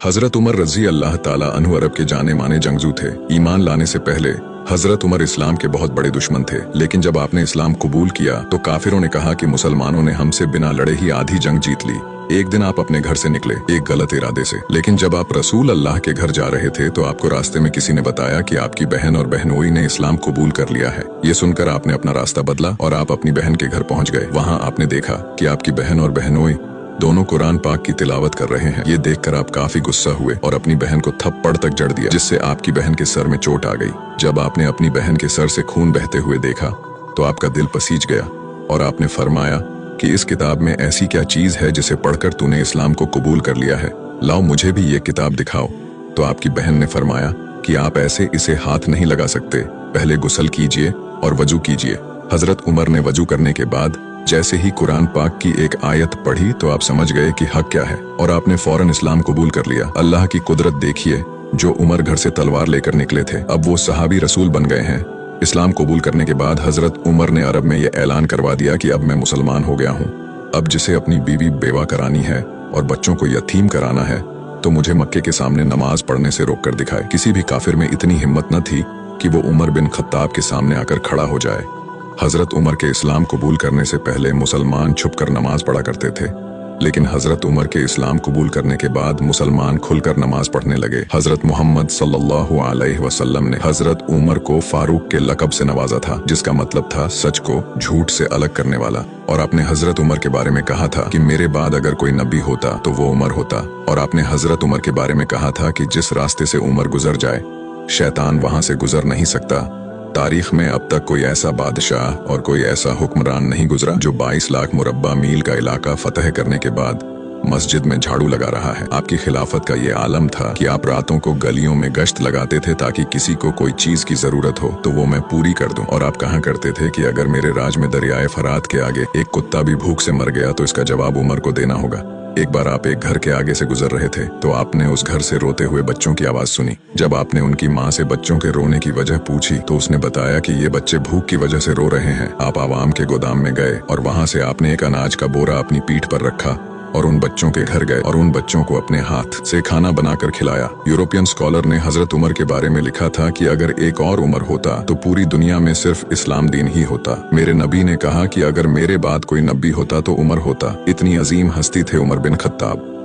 हजरत उमर रजी अल्लाह ताला अन्हु अरब के जाने माने जंगजू थे। ईमान लाने से पहले हजरत उमर इस्लाम के बहुत बड़े दुश्मन थे, लेकिन जब आपने इस्लाम कबूल किया तो काफिरों ने कहा कि मुसलमानों ने हमसे बिना लड़े ही आधी जंग जीत ली। एक दिन आप अपने घर से निकले एक गलत इरादे से, लेकिन जब आप रसूल अल्लाह के घर जा रहे थे तो आपको रास्ते में किसी ने बताया कि आपकी बहन और बहनोई ने इस्लाम कबूल कर लिया है। ये सुनकर आपने अपना रास्ता बदला और आप अपनी बहन के घर पहुंच गए। वहाँ आपने देखा कि आपकी बहन और बहनोई दोनों कुरान पाक की तिलावत कर रहे हैं। ये देखकर आप काफी गुस्सा हुए और अपनी बहन को थप्पड़ तक जड़ दिया, जिससे आपकी बहन के सर में चोट आ गई। जब आपने अपनी बहन के सर से खून बहते हुए देखा तो आपका दिल पसीज गया और आपने फरमाया कि इस किताब में ऐसी क्या चीज है जिसे पढ़कर तूने इस्लाम को कबूल कर लिया है, लाओ मुझे भी ये किताब दिखाओ। तो आपकी बहन ने फरमाया कि आप ऐसे इसे हाथ नहीं लगा सकते, पहले गुस्ल कीजिए और वजू कीजिए। हजरत उमर ने वजू करने के बाद जैसे ही कुरान पाक की एक आयत पढ़ी तो आप समझ गए कि हक क्या है और आपने फौरन इस्लाम कबूल कर लिया। अल्लाह की कुदरत देखिए, जो उमर घर से तलवार लेकर निकले थे अब वो सहाबी रसूल बन गए हैं। इस्लाम कबूल करने के बाद हजरत उमर ने अरब में ये ऐलान करवा दिया कि अब मैं मुसलमान हो गया हूँ। अब जिसे अपनी बीवी बेवा करानी है और बच्चों को यतीम कराना है तो मुझे मक्के के सामने नमाज पढ़ने से रोक कर दिखाए। किसी भी काफिर में इतनी हिम्मत न थी कि वो उमर बिन खत्ताब के सामने आकर खड़ा हो जाए। हजरत उमर के इस्लाम कबूल करने से पहले मुसलमान छुपकर नमाज पढ़ा करते थे, लेकिन हजरत उमर के इस्लाम कबूल करने के बाद मुसलमान खुलकर नमाज पढ़ने लगे। हजरत मोहम्मद सल्लल्लाहु अलैहि वसल्लम ने हजरत उमर को फारूक के लक़ब से नवाजा था, जिसका मतलब था सच को झूठ से अलग करने वाला। और आपने हजरत उमर के बारे में कहा था कि मेरे बाद अगर कोई नबी होता तो वो उमर होता। और आपने हजरत उमर के बारे में कहा था कि जिस रास्ते से उमर गुजर जाए शैतान वहां से गुजर नहीं सकता। तारीख में अब तक कोई ऐसा बादशाह और कोई ऐसा हुक्मरान नहीं गुजरा जो 22 लाख मुरब्बा मील का इलाका फतह करने के बाद मस्जिद में झाड़ू लगा रहा है। आपकी खिलाफत का ये आलम था कि आप रातों को गलियों में गश्त लगाते थे ताकि किसी को कोई चीज की जरूरत हो तो वो मैं पूरी कर दूं। और आप कहा करते थे कि अगर मेरे राज में दरियाए फरात के आगे एक कुत्ता भी भूख से मर गया तो इसका जवाब उमर को देना होगा। एक बार आप एक घर के आगे से गुजर रहे थे तो आपने उस घर से रोते हुए बच्चों की आवाज सुनी। जब आपने उनकी माँ से बच्चों के रोने की वजह पूछी तो उसने बताया कि ये बच्चे भूख की वजह से रो रहे हैं। आप आवाम के गोदाम में गए और वहां से आपने एक अनाज का बोरा अपनी पीठ पर रखा और उन बच्चों के घर गए और उन बच्चों को अपने हाथ से खाना बनाकर खिलाया। यूरोपियन स्कॉलर ने हजरत उमर के बारे में लिखा था कि अगर एक और उमर होता तो पूरी दुनिया में सिर्फ इस्लाम दीन ही होता। मेरे नबी ने कहा कि अगर मेरे बाद कोई नबी होता तो उमर होता। इतनी अजीम हस्ती थे उमर बिन खत्ताब।